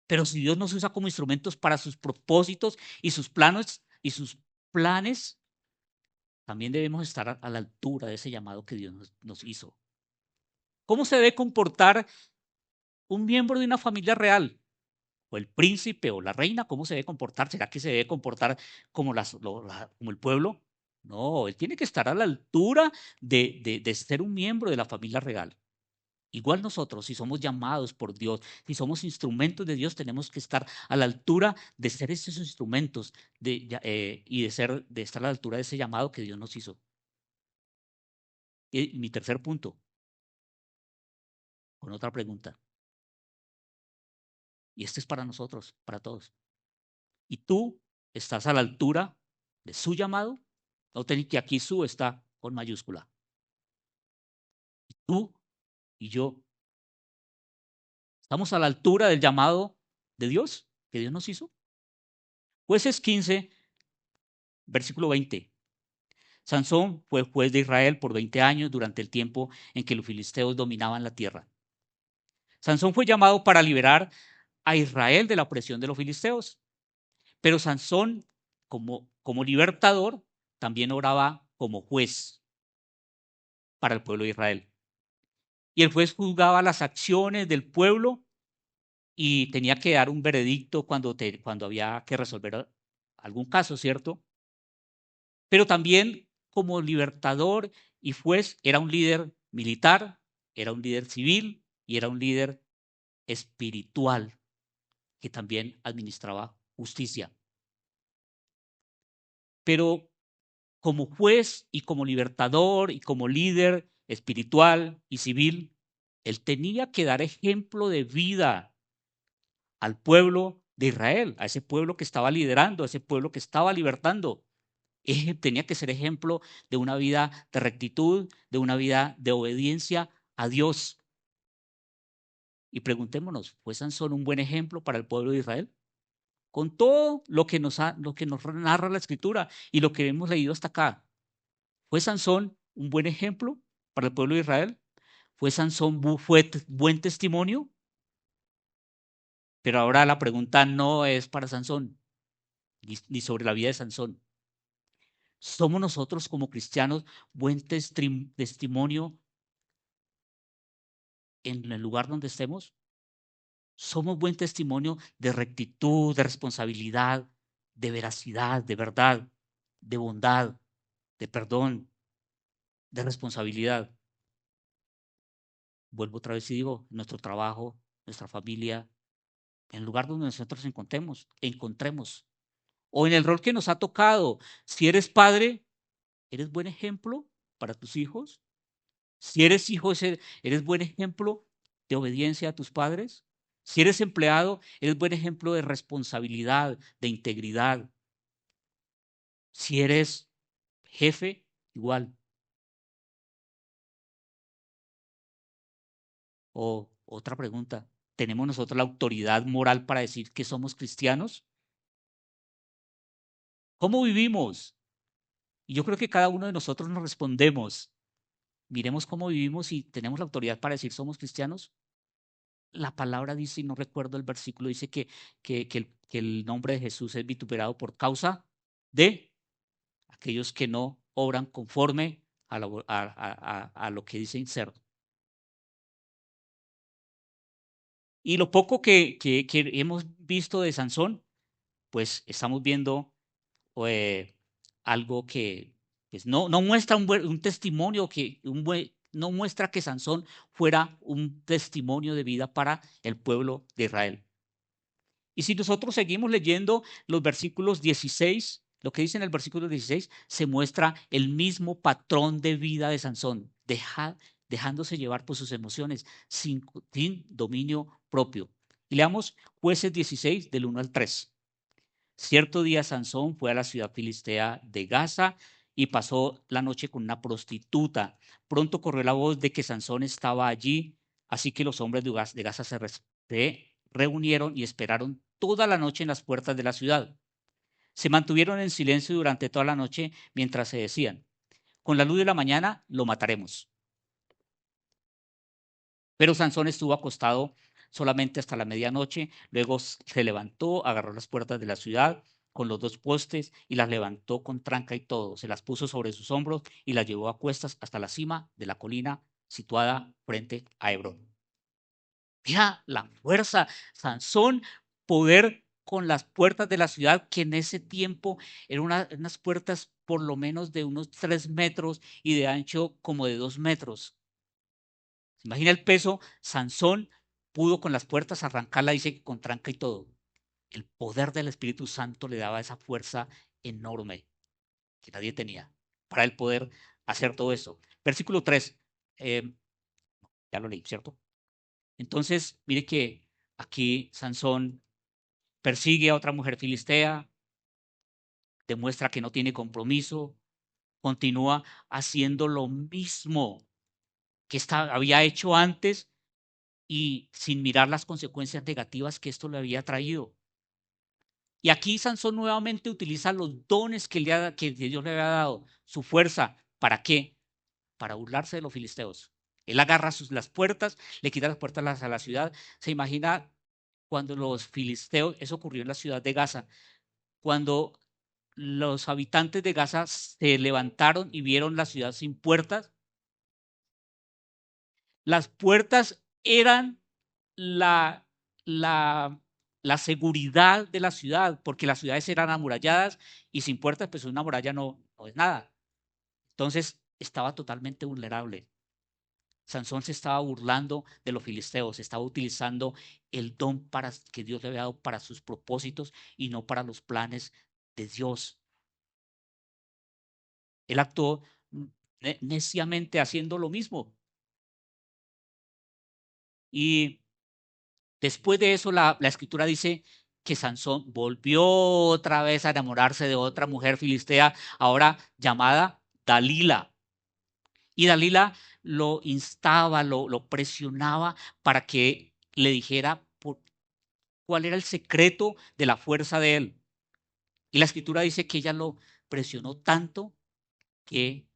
Pero si Dios nos usa como instrumentos para sus propósitos y sus planes, también debemos estar a la altura de ese llamado que Dios nos hizo. ¿Cómo se debe comportar un miembro de una familia real? O el príncipe o la reina, ¿cómo se debe comportar? ¿Será que se debe comportar como, como el pueblo? No, él tiene que estar a la altura de ser un miembro de la familia real. Igual nosotros, si somos llamados por Dios, si somos instrumentos de Dios, tenemos que estar a la altura de ser esos instrumentos y de estar a la altura de ese llamado que Dios nos hizo. Y mi tercer punto, con otra pregunta. Y este es para nosotros, para todos. ¿Y tú estás a la altura de su llamado? Noten que aquí su está con mayúscula. ¿Y tú y yo estamos a la altura del llamado de Dios que Dios nos hizo? Jueces 15, versículo 20. Sansón fue juez de Israel por 20 años durante el tiempo en que los filisteos dominaban la tierra. Sansón fue llamado para liberar a Israel de la opresión de los filisteos. Pero Sansón, como libertador, también oraba como juez para el pueblo de Israel. Y el juez juzgaba las acciones del pueblo y tenía que dar un veredicto cuando había que resolver algún caso, ¿cierto? Pero también como libertador y juez era un líder militar, era un líder civil y era un líder espiritual que también administraba justicia. Pero como juez y como libertador y como líder espiritual y civil, él tenía que dar ejemplo de vida al pueblo de Israel, a ese pueblo que estaba liderando, a ese pueblo que estaba libertando. Tenía que ser ejemplo de una vida de rectitud, de una vida de obediencia a Dios. Y preguntémonos, ¿fue Sansón un buen ejemplo para el pueblo de Israel? Con todo lo que nos narra la Escritura y lo que hemos leído hasta acá, ¿fue Sansón un buen ejemplo para el pueblo de Israel? ¿Fue Sansón buen testimonio? Pero ahora la pregunta no es para Sansón. ni sobre la vida de Sansón. ¿Somos nosotros como cristianos buen testimonio en el lugar donde estemos? ¿Somos buen testimonio de rectitud, de responsabilidad, de veracidad, de verdad, de bondad, de perdón, de responsabilidad? Vuelvo otra vez y digo, nuestro trabajo, nuestra familia, en el lugar donde nosotros encontremos, o en el rol que nos ha tocado. Si eres padre, ¿eres buen ejemplo para tus hijos? Si eres hijo, ¿eres buen ejemplo de obediencia a tus padres? Si eres empleado, eres buen ejemplo de responsabilidad, de integridad. Si eres jefe, igual. O otra pregunta, ¿tenemos nosotros la autoridad moral para decir que somos cristianos? ¿Cómo vivimos? Y yo creo que cada uno de nosotros nos respondemos. Miremos cómo vivimos y tenemos la autoridad para decir somos cristianos. La palabra dice, y no recuerdo el versículo, dice que el nombre de Jesús es vituperado por causa de aquellos que no obran conforme a lo que dicen ser. Y lo poco que hemos visto de Sansón, pues estamos viendo eh, algo que pues no muestra un testimonio, no muestra que Sansón fuera un testimonio de vida para el pueblo de Israel. Y si nosotros seguimos leyendo los versículos 16, lo que dice en el versículo 16, se muestra el mismo patrón de vida de Sansón, dejándose llevar por sus emociones, sin dominio propio. Y leamos Jueces 16, del 1 al 3. Cierto día Sansón fue a la ciudad filistea de Gaza y pasó la noche con una prostituta. Pronto corrió la voz de que Sansón estaba allí, así que los hombres de Gaza se reunieron y esperaron toda la noche en las puertas de la ciudad. Se mantuvieron en silencio durante toda la noche mientras se decían, con la luz de la mañana lo mataremos. Pero Sansón estuvo acostado solamente hasta la medianoche, luego se levantó, agarró las puertas de la ciudad con los dos postes y las levantó con tranca y todo, se las puso sobre sus hombros y las llevó a cuestas hasta la cima de la colina situada frente a Hebrón. Mira la fuerza, Sansón, poder con las puertas de la ciudad, que en ese tiempo eran unas puertas por lo menos de unos 3 metros y de ancho como de 2 metros. Imagina el peso, Sansón pudo con las puertas arrancarla, dice que con tranca y todo. El poder del Espíritu Santo le daba esa fuerza enorme que nadie tenía para el poder hacer todo eso. Versículo 3, ya lo leí, ¿cierto? Entonces, mire que aquí Sansón persigue a otra mujer filistea, demuestra que no tiene compromiso, continúa haciendo lo mismo que había hecho antes y sin mirar las consecuencias negativas que esto le había traído. Y aquí Sansón nuevamente utiliza los dones que Dios le había dado, su fuerza. ¿Para qué? Para burlarse de los filisteos. Él agarra las puertas, le quita las puertas a la ciudad. Se imagina cuando los filisteos, eso ocurrió en la ciudad de Gaza, cuando los habitantes de Gaza se levantaron y vieron la ciudad sin puertas. Las puertas eran la, la, la seguridad de la ciudad, porque las ciudades eran amuralladas y sin puertas, pues una muralla no es nada. Entonces estaba totalmente vulnerable. Sansón se estaba burlando de los filisteos, estaba utilizando el don que Dios le había dado para sus propósitos y no para los planes de Dios. Él actuó neciamente haciendo lo mismo. Y después de eso, la escritura dice que Sansón volvió otra vez a enamorarse de otra mujer filistea, ahora llamada Dalila. Y Dalila lo instaba, lo presionaba para que le dijera cuál era el secreto de la fuerza de él. Y la escritura dice que ella lo presionó tanto que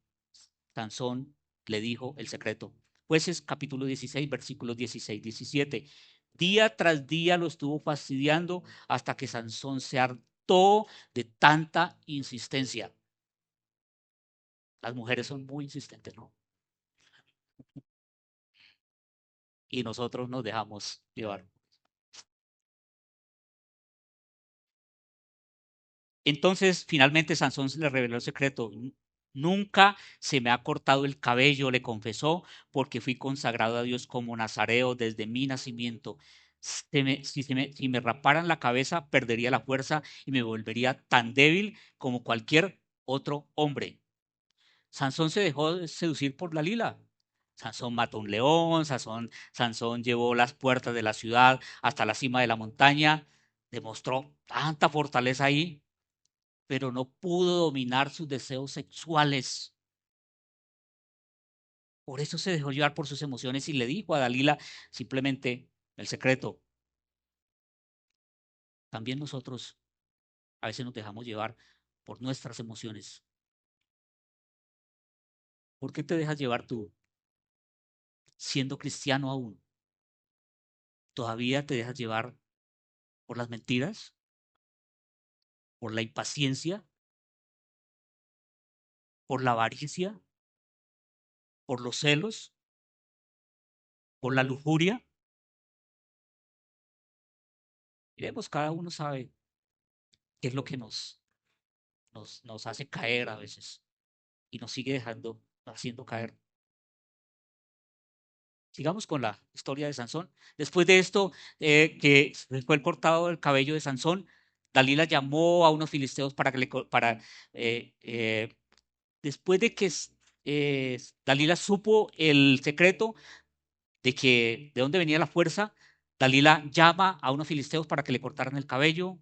Sansón le dijo el secreto. Jueces capítulo 16, versículos 16-17. Día tras día lo estuvo fastidiando hasta que Sansón se hartó de tanta insistencia. Las mujeres son muy insistentes, ¿no? Y nosotros nos dejamos llevar. Entonces, finalmente Sansón se le reveló el secreto. Nunca se me ha cortado el cabello, le confesó, porque fui consagrado a Dios como nazareo desde mi nacimiento. Si me raparan la cabeza, perdería la fuerza y me volvería tan débil como cualquier otro hombre. Sansón se dejó seducir por Dalila. Sansón mató un león, Sansón llevó las puertas de la ciudad hasta la cima de la montaña, demostró tanta fortaleza ahí, pero no pudo dominar sus deseos sexuales. Por eso se dejó llevar por sus emociones y le dijo a Dalila simplemente el secreto. También nosotros a veces nos dejamos llevar por nuestras emociones. ¿Por qué te dejas llevar tú siendo cristiano aún? ¿Todavía te dejas llevar por las mentiras, por la impaciencia, por la avaricia, por los celos, por la lujuria? Miremos, cada uno sabe qué es lo que nos hace caer a veces y nos sigue haciendo caer. Sigamos con la historia de Sansón. Después de esto, que fue el cortado del cabello de Sansón, Dalila llamó a unos filisteos para que eh, eh, después de que Dalila supo el secreto de dónde venía la fuerza, Dalila llama a unos filisteos para que le cortaran el cabello.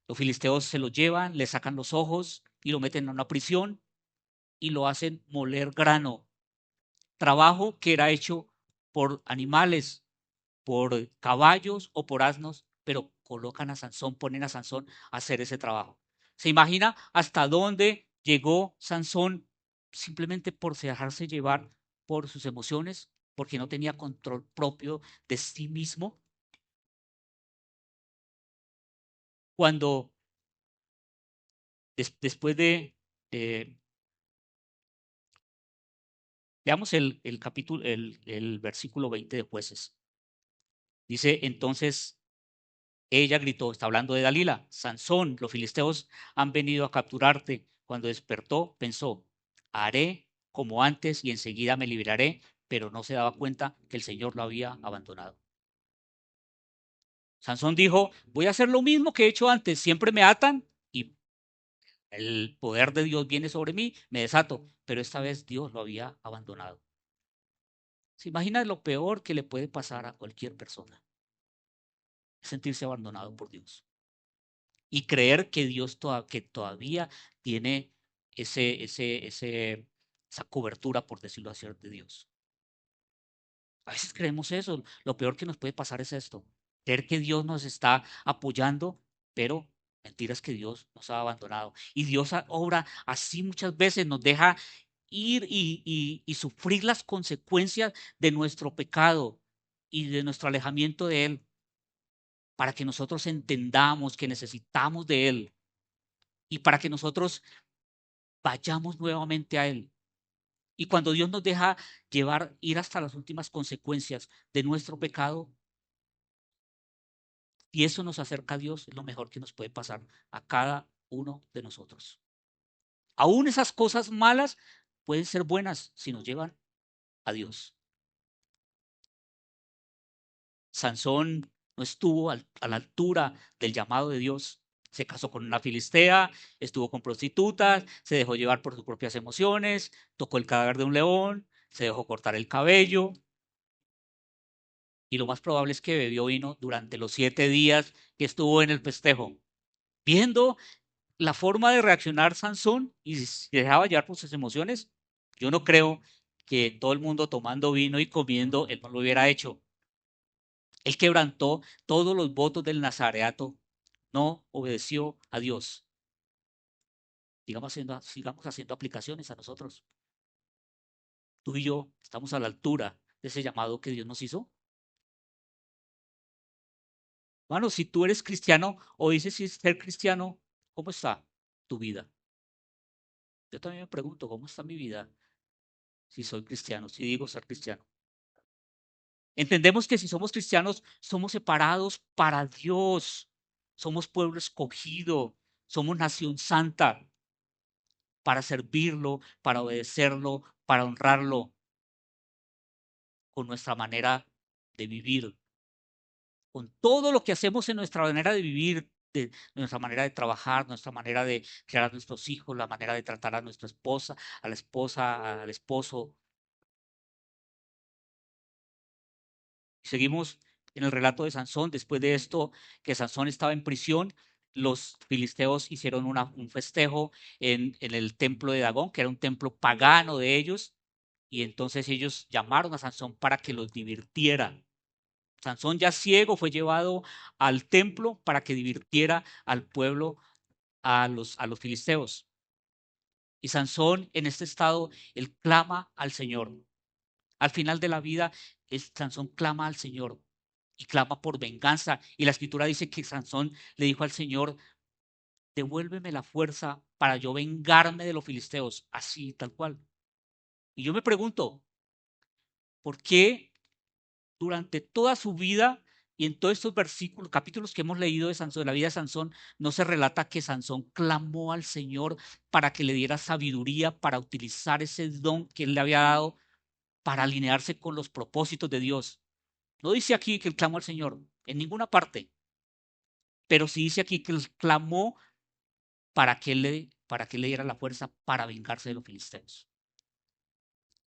Los filisteos se lo llevan, le sacan los ojos y lo meten en una prisión y lo hacen moler grano. Trabajo que era hecho por animales, por caballos o por asnos, pero colocan a Sansón, ponen a Sansón a hacer ese trabajo. ¿Se imagina hasta dónde llegó Sansón simplemente por dejarse llevar por sus emociones, porque no tenía control propio de sí mismo? Cuando después de veamos el capítulo, el versículo 20 de Jueces. Dice entonces ella gritó, está hablando de Dalila, Sansón, los filisteos han venido a capturarte. Cuando despertó, pensó, haré como antes y enseguida me liberaré, pero no se daba cuenta que el Señor lo había abandonado. Sansón dijo, voy a hacer lo mismo que he hecho antes, siempre me atan y el poder de Dios viene sobre mí, me desato, pero esta vez Dios lo había abandonado. ¿Se imagina lo peor que le puede pasar a cualquier persona? Sentirse abandonado por Dios y creer que que todavía tiene esa cobertura, por decirlo así, de Dios. A veces creemos eso. Lo peor que nos puede pasar es esto. Creer que Dios nos está apoyando, pero mentira es que Dios nos ha abandonado. Y Dios obra así muchas veces, nos deja ir y sufrir las consecuencias de nuestro pecado y de nuestro alejamiento de Él, para que nosotros entendamos que necesitamos de Él y para que nosotros vayamos nuevamente a Él. Y cuando Dios nos deja ir hasta las últimas consecuencias de nuestro pecado, y eso nos acerca a Dios, es lo mejor que nos puede pasar a cada uno de nosotros. Aún esas cosas malas pueden ser buenas si nos llevan a Dios. Sansón no estuvo a la altura del llamado de Dios. Se casó con una filistea, estuvo con prostitutas, se dejó llevar por sus propias emociones, tocó el cadáver de un león, se dejó cortar el cabello y lo más probable es que bebió vino durante los 7 días que estuvo en el festejo. Viendo la forma de reaccionar Sansón y si se dejaba llevar por sus emociones, yo no creo que todo el mundo tomando vino y comiendo, él no lo hubiera hecho. Él quebrantó todos los votos del nazareato, no obedeció a Dios. Sigamos haciendo aplicaciones a nosotros. Tú y yo estamos a la altura de ese llamado que Dios nos hizo. Bueno, si tú eres cristiano o dices ser cristiano, ¿Cómo está tu vida? Yo también me pregunto, ¿cómo está mi vida si soy cristiano, si digo ser cristiano? Entendemos que si somos cristianos, somos separados para Dios, somos pueblo escogido, somos nación santa para servirlo, para obedecerlo, para honrarlo con nuestra manera de vivir, con todo lo que hacemos en nuestra manera de vivir, de nuestra manera de trabajar, nuestra manera de criar a nuestros hijos, la manera de tratar a nuestra esposa, al esposo. Seguimos en el relato de Sansón. Después de esto, que Sansón estaba en prisión, los filisteos hicieron un festejo en el templo de Dagón, que era un templo pagano de ellos, y entonces ellos llamaron a Sansón para que los divirtiera. Sansón, ya ciego, fue llevado al templo para que divirtiera al pueblo, a los filisteos. Y Sansón, en este estado, él clama al Señor. Al final de la vida, Sansón clama al Señor y clama por venganza. Y la escritura dice que Sansón le dijo al Señor: devuélveme la fuerza para yo vengarme de los filisteos, así, tal cual. Y yo me pregunto, ¿por qué durante toda su vida y en todos estos versículos, capítulos que hemos leído de Sansón, de la vida de Sansón, no se relata que Sansón clamó al Señor para que le diera sabiduría para utilizar ese don que él le había dado para alinearse con los propósitos de Dios? No dice aquí que él clamó al Señor en ninguna parte, pero sí dice aquí que él clamó para que él le diera la fuerza para vengarse de los filisteos.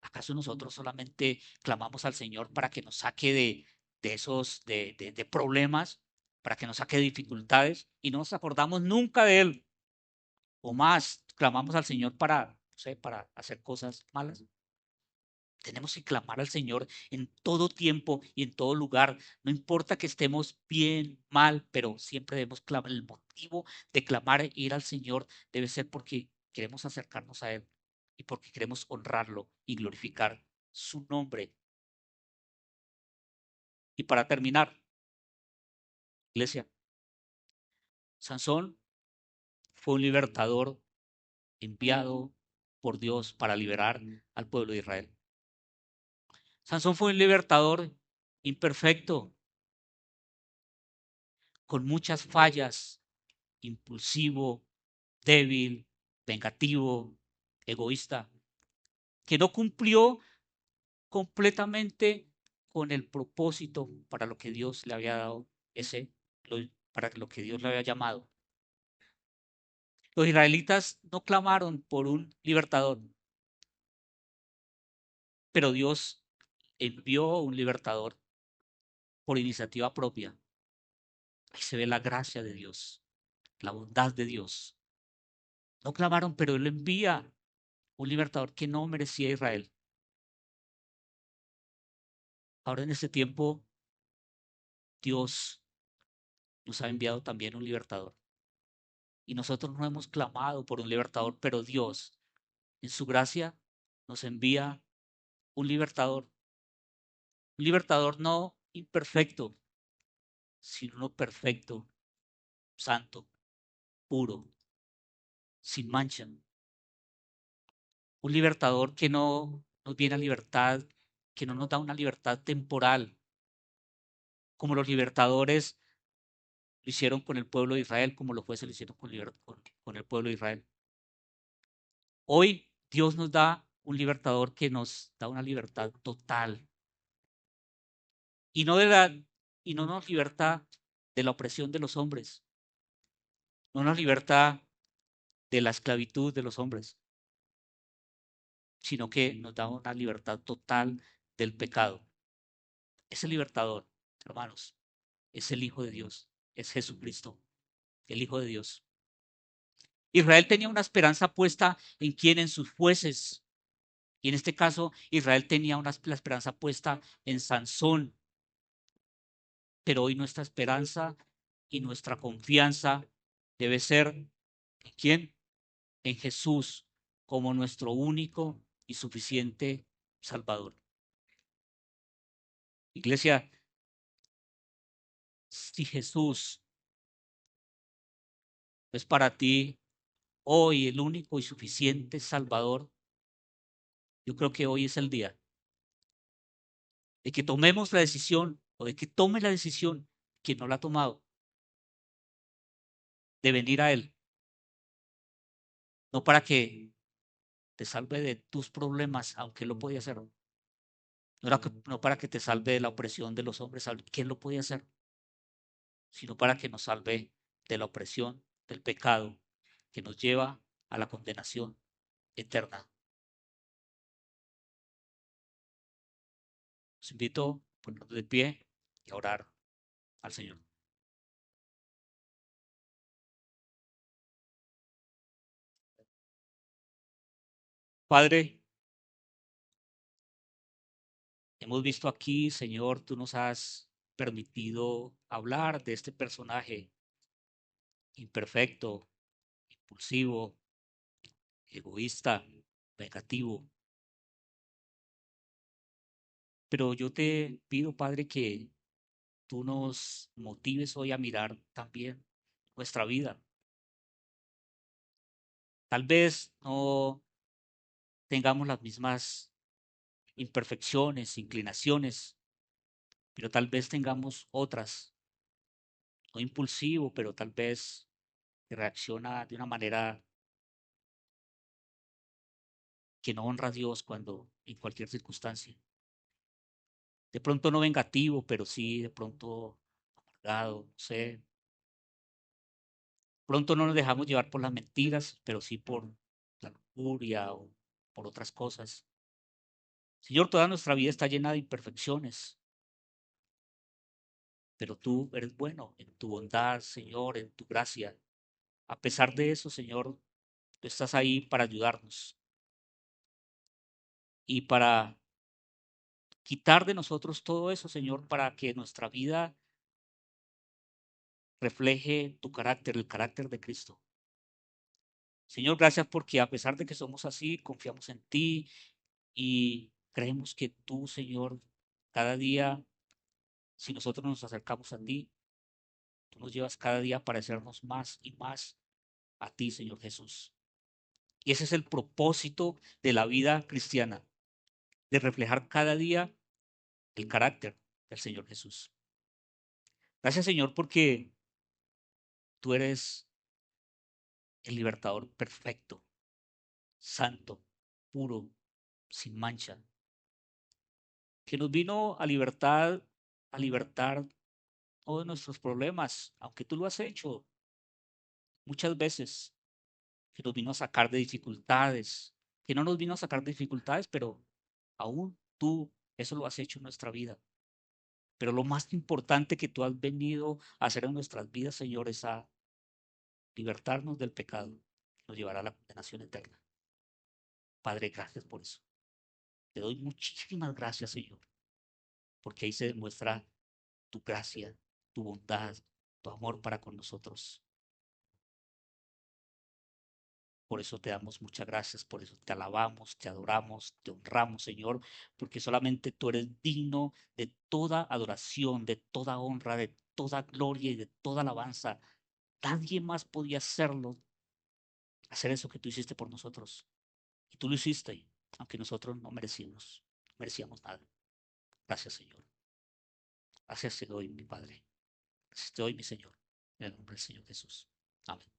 ¿Acaso nosotros solamente clamamos al Señor para que nos saque de esos de problemas, para que nos saque de dificultades y no nos acordamos nunca de Él? O más, clamamos al Señor para, no sé, para hacer cosas malas. Tenemos que clamar al Señor en todo tiempo y en todo lugar. No importa que estemos bien, mal, pero siempre debemos clamar. El motivo de clamar e ir al Señor debe ser porque queremos acercarnos a Él y porque queremos honrarlo y glorificar su nombre. Y para terminar, iglesia, Sansón fue un libertador enviado por Dios para liberar al pueblo de Israel. Sansón fue un libertador imperfecto, con muchas fallas, impulsivo, débil, vengativo, egoísta, que no cumplió completamente con el propósito para lo que Dios le había dado, para lo que Dios le había llamado. Los israelitas no clamaron por un libertador, pero Dios envió un libertador por iniciativa propia. Ahí se ve la gracia de Dios, la bondad de Dios. No clamaron, pero Él envía un libertador que no merecía Israel. Ahora en este tiempo, Dios nos ha enviado también un libertador. Y nosotros no hemos clamado por un libertador, pero Dios, en su gracia, nos envía un libertador. Un libertador no imperfecto, sino uno perfecto, santo, puro, sin mancha. Un libertador que no nos viene a libertad, que no nos da una libertad temporal, como los libertadores lo hicieron con el pueblo de Israel, como lo hicieron con el pueblo de Israel. Hoy Dios nos da un libertador que nos da una libertad total y no nos liberta de la opresión de los hombres, no nos liberta de la esclavitud de los hombres, sino que nos da una libertad total del pecado. Ese libertador, hermanos, es el Hijo de Dios, es Jesucristo, el Hijo de Dios. Israel tenía una esperanza puesta en quién, en sus jueces. Y en este caso, Israel tenía la esperanza puesta en Sansón. Pero hoy nuestra esperanza y nuestra confianza debe ser ¿en quién? En Jesús como nuestro único y suficiente Salvador. Iglesia, si Jesús Es para ti hoy el único y suficiente Salvador. Yo creo que hoy es el día de que tomemos la decisión o de que tome la decisión, quien no la ha tomado, de venir a Él, no para que te salve de tus problemas, aunque Él lo podía hacer, no para que te salve de la opresión de los hombres, que Él lo podía hacer, sino para que nos salve de la opresión del pecado que nos lleva a la condenación eterna. Os invito a ponernos de pie y a orar al Señor. Padre, hemos visto aquí, Señor, tú nos has permitido hablar de este personaje imperfecto, impulsivo, egoísta, negativo. Pero yo te pido, Padre, que tú nos motives hoy a mirar también nuestra vida. Tal vez no tengamos las mismas imperfecciones, inclinaciones, pero tal vez tengamos otras, no impulsivo, pero tal vez que reacciona de una manera que no honra a Dios cuando en cualquier circunstancia. De pronto no vengativo, pero sí de pronto amargado, no sé. Pronto no nos dejamos llevar por las mentiras, pero sí por la lujuria o por otras cosas. Señor, toda nuestra vida está llena de imperfecciones, pero tú eres bueno en tu bondad, Señor, en tu gracia. A pesar de eso, Señor, tú estás ahí para ayudarnos y para quitar de nosotros todo eso, Señor, para que nuestra vida refleje tu carácter, el carácter de Cristo. Señor, gracias porque a pesar de que somos así, confiamos en ti y creemos que tú, Señor, cada día, si nosotros nos acercamos a ti, tú nos llevas cada día a parecernos más y más a ti, Señor Jesús. Y ese es el propósito de la vida cristiana, de reflejar cada día el carácter del Señor Jesús. Gracias, Señor, porque tú eres el libertador perfecto, santo, puro, sin mancha, que nos vino a libertar todos nuestros problemas, aunque tú lo has hecho muchas veces, que nos vino a sacar de dificultades, que no nos vino a sacar de dificultades, pero aún tú eso lo has hecho en nuestra vida. Pero lo más importante que tú has venido a hacer en nuestras vidas, Señor, es a libertarnos del pecado, que nos llevará a la condenación eterna. Padre, gracias por eso. Te doy muchísimas gracias, Señor, porque ahí se demuestra tu gracia, tu bondad, tu amor para con nosotros. Por eso te damos muchas gracias, por eso te alabamos, te adoramos, te honramos, Señor, porque solamente tú eres digno de toda adoración, de toda honra, de toda gloria y de toda alabanza. Nadie más podía hacerlo, hacer eso que tú hiciste por nosotros. Y tú lo hiciste, aunque nosotros no merecíamos nada. Gracias, Señor. Gracias te doy, mi Padre. Gracias te doy, mi Señor. En el nombre del Señor Jesús. Amén.